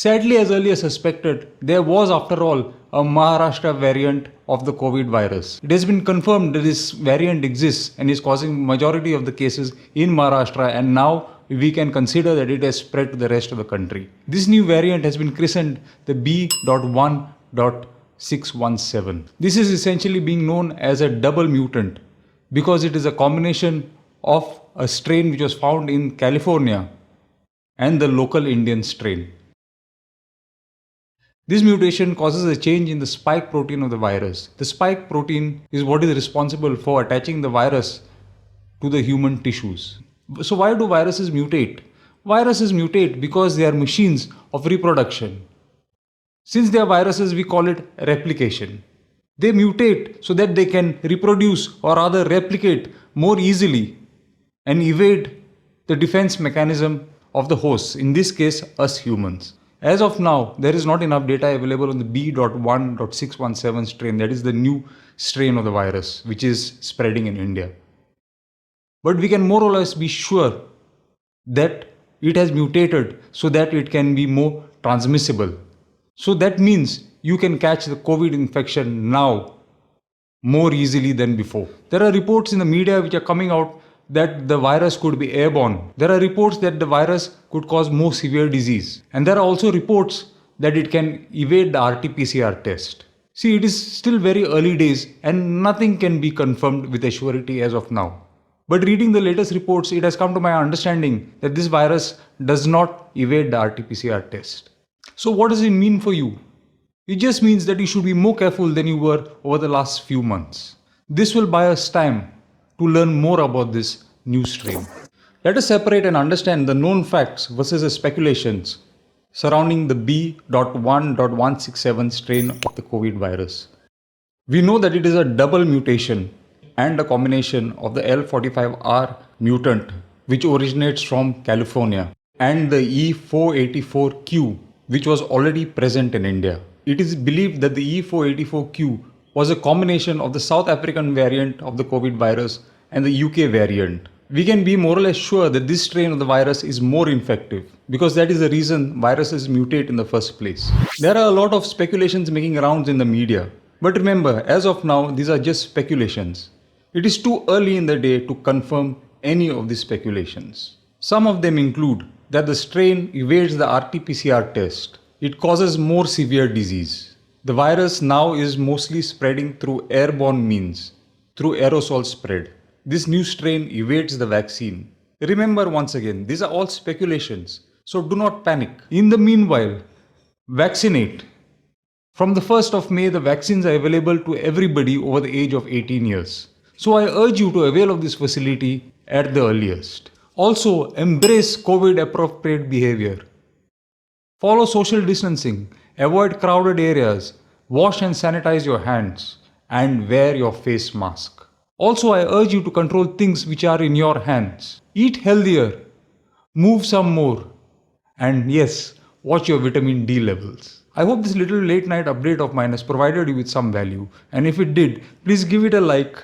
Sadly, as earlier suspected, there was after all a Maharashtra variant of the COVID virus. It has been confirmed that this variant exists and is causing majority of the cases in Maharashtra, and now we can consider that it has spread to the rest of the country. This new variant has been christened the B.1.617. This is essentially being known as a double mutant because it is a combination of a strain which was found in California and the local Indian strain. This mutation causes a change in the spike protein of the virus. The spike protein is what is responsible for attaching the virus to the human tissues. So why do viruses mutate? Viruses mutate because they are machines of reproduction. Since they are viruses, we call it replication. They mutate so that they can reproduce or rather replicate more easily and evade the defense mechanism of the hosts, in this case us humans. As of now, there is not enough data available on the B.1.617 strain, that is the new strain of the virus which is spreading in India. But we can more or less be sure that it has mutated so that it can be more transmissible. So that means you can catch the COVID infection now more easily than before. There are reports in the media which are coming out that the virus could be airborne. There are reports that the virus could cause more severe disease. And there are also reports that it can evade the RT-PCR test. See, it is still very early days and nothing can be confirmed with a surety as of now. But reading the latest reports, it has come to my understanding that this virus does not evade the RT-PCR test. So what does it mean for you? It just means that you should be more careful than you were over the last few months. This will buy us time to learn more about this new strain. Let us separate and understand the known facts versus the speculations surrounding the B.1.167 strain of the COVID virus. We know that it is a double mutation and a combination of the L45R mutant which originates from California and the E484Q which was already present in India. It is believed that the E484Q was a combination of the South African variant of the COVID virus and the UK variant. We can be more or less sure that this strain of the virus is more infective because that is the reason viruses mutate in the first place. There are a lot of speculations making rounds in the media. But remember, as of now, these are just speculations. It is too early in the day to confirm any of these speculations. Some of them include that the strain evades the RT-PCR test. It causes more severe disease. The virus now is mostly spreading through airborne means, through aerosol spread. This new strain evades the vaccine. Remember once again, these are all speculations, so do not panic. In the meanwhile, vaccinate. From the 1st of May, the vaccines are available to everybody over the age of 18 years. So I urge you to avail of this facility at the earliest. Also, embrace COVID appropriate behavior. Follow social distancing, avoid crowded areas, wash and sanitize your hands, and wear your face mask. Also, I urge you to control things which are in your hands. Eat healthier, move some more, and yes, watch your vitamin D levels. I hope this little late night update of mine has provided you with some value, and if it did, please give it a like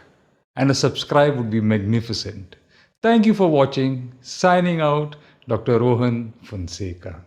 and a subscribe would be magnificent. Thank you for watching. Signing out, Dr. Rohan Fonseca.